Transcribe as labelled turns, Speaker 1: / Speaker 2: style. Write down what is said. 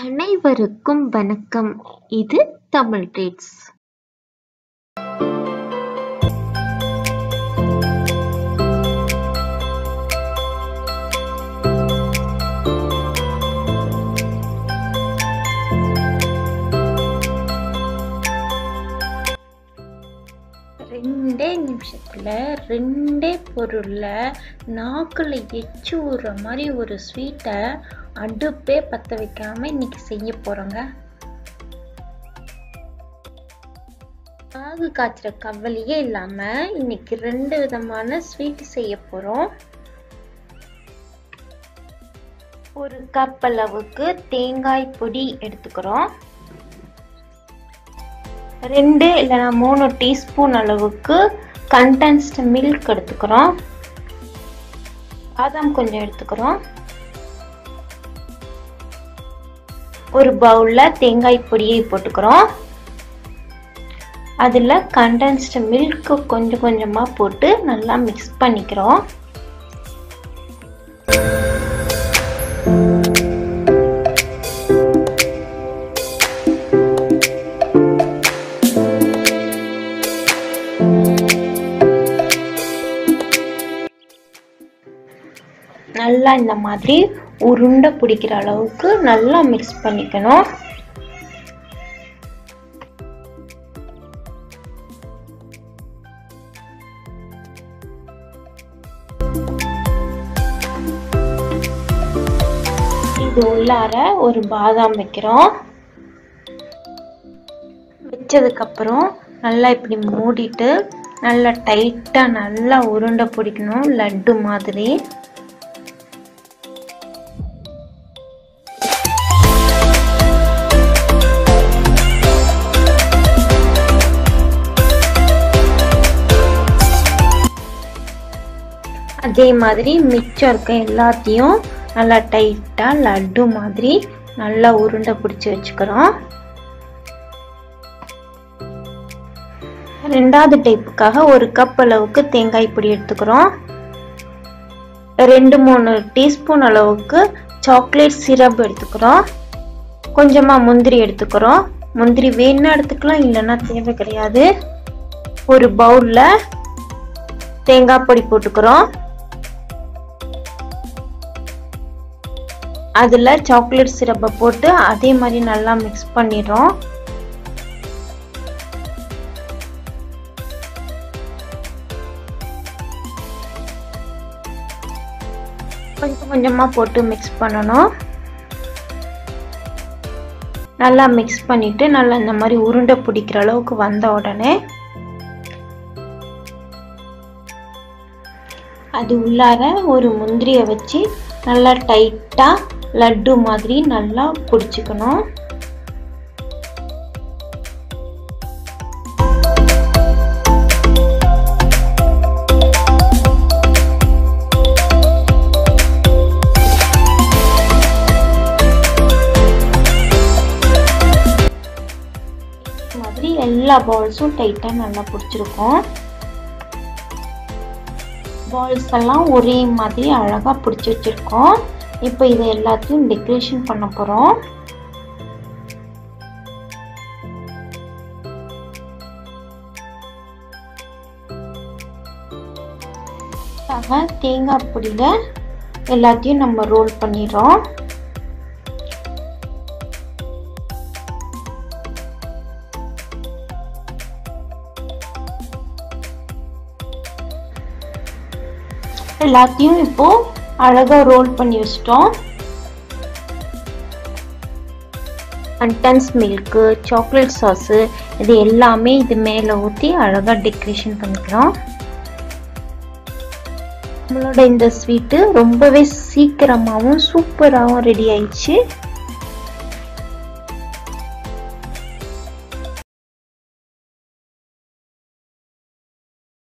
Speaker 1: அனைவருக்கும் வணக்கம். இது தமிழ் ட்ரீட்ஸ். ரெண்டே நிமிஷத்துல ரெண்டே பொருள்ல நாக்குல எச்சு ஊறுற மாதிரி ஒரு ஸ்வீட்டை அடுப்பே பத்த வைக்காம இன்னைக்கு செய்ய போறோங்க. பாகு காய்ச்சற கவலையே இல்லாம இன்னைக்கு ரெண்டு விதமான ஸ்வீட் செய்ய போறோம். ஒரு கப் அளவுக்கு தேங்காய் பொடி எடுத்துக்கிறோம். 2 இல்லைனா 3 டீஸ்பூன் அளவுக்கு கண்டென்ஸ்ட் மில்க் எடுத்துக்கிறோம். பாதாம் கொஞ்சம் எடுத்துக்கிறோம். ஒரு பவுல்ல தேங்காய் பொடியை போட்டுக்கிறோம். அதில் கண்டென்ஸ்ட் மில்க் கொஞ்சம் கொஞ்சமா போட்டு நல்லா மிக்ஸ் பண்ணிக்கிறோம். நல்லா இந்த மாதிரி உருண்டை பிடிக்கிற அளவுக்கு நல்லா மிக்ஸ் பண்ணிக்கணும். இது உள்ளார ஒரு பாதாம் வைக்கிறோம். வச்சதுக்கு அப்புறம் நல்லா இப்படி மூடிட்டு நல்லா டைட்டா நல்லா உருண்டை பிடிக்கணும், லட்டு மாதிரி. அதே மாதிரி மிச்சம் இருக்க எல்லாத்தையும் நல்லா டைட்டா லட்டு மாதிரி நல்லா உருண்டை பிடிச்சி வச்சுக்கிறோம். ரெண்டாவது டைப்புக்காக ஒரு கப் அளவுக்கு தேங்காய் பொடி எடுத்துக்கிறோம். 2-3 டீஸ்பூன் அளவுக்கு சாக்லேட் சிரப் எடுத்துக்கிறோம். கொஞ்சமா முந்திரி எடுத்துக்கிறோம். முந்திரி வேணும்னா எடுத்துக்கலாம், இல்லைன்னா தேவை கிடையாது. ஒரு பவுல்ல தேங்காய் பொடி போட்டுக்கிறோம். அதுல சாக்லேட் சிரப்பை போட்டு அதே மாதிரி நல்லா மிக்ஸ் பண்ணிடுறோம். கொஞ்சம் கொஞ்சமா போட்டு மிக்ஸ் பண்ணணும். நல்லா மிக்ஸ் பண்ணிட்டு நல்லா இந்த மாதிரி உருண்டை பிடிக்கிற அளவுக்கு வந்த உடனே அது உள்ளார ஒரு முந்திரியை வச்சு நல்லா டைட்டா லட்டு மாதிரி நல்லா பிடிச்சுக்கணும். மாதிரி எல்லா பால்ஸும் டைட்டா நல்லா பிடிச்சிருக்கும். பால்ஸ் எல்லாம் ஒரே மாதிரி அழகா பிடிச்சி வச்சிருக்கோம். இப்போ இதை எல்லாத்தையும் டெக்கரேஷன் பண்ண போறோம். தேங்காய் பொடியில எல்லாத்தையும் நம்ம ரோல் பண்ணிடுறோம். எல்லாத்தையும் இப்போ அழகா ரோல் பண்ணி வச்சிட்டோம். கண்டென்ஸ் மில்க், சாக்லேட் சாஸ் இது எல்லாமே இது மேல ஊத்தி அழகா டெக்கரேஷன் பண்ணிக்கிறோம். நம்மளோட இந்த ஸ்வீட்டு ரொம்பவே சீக்கிரமாவும் சூப்பராகவும் ரெடி ஆயிடுச்சு.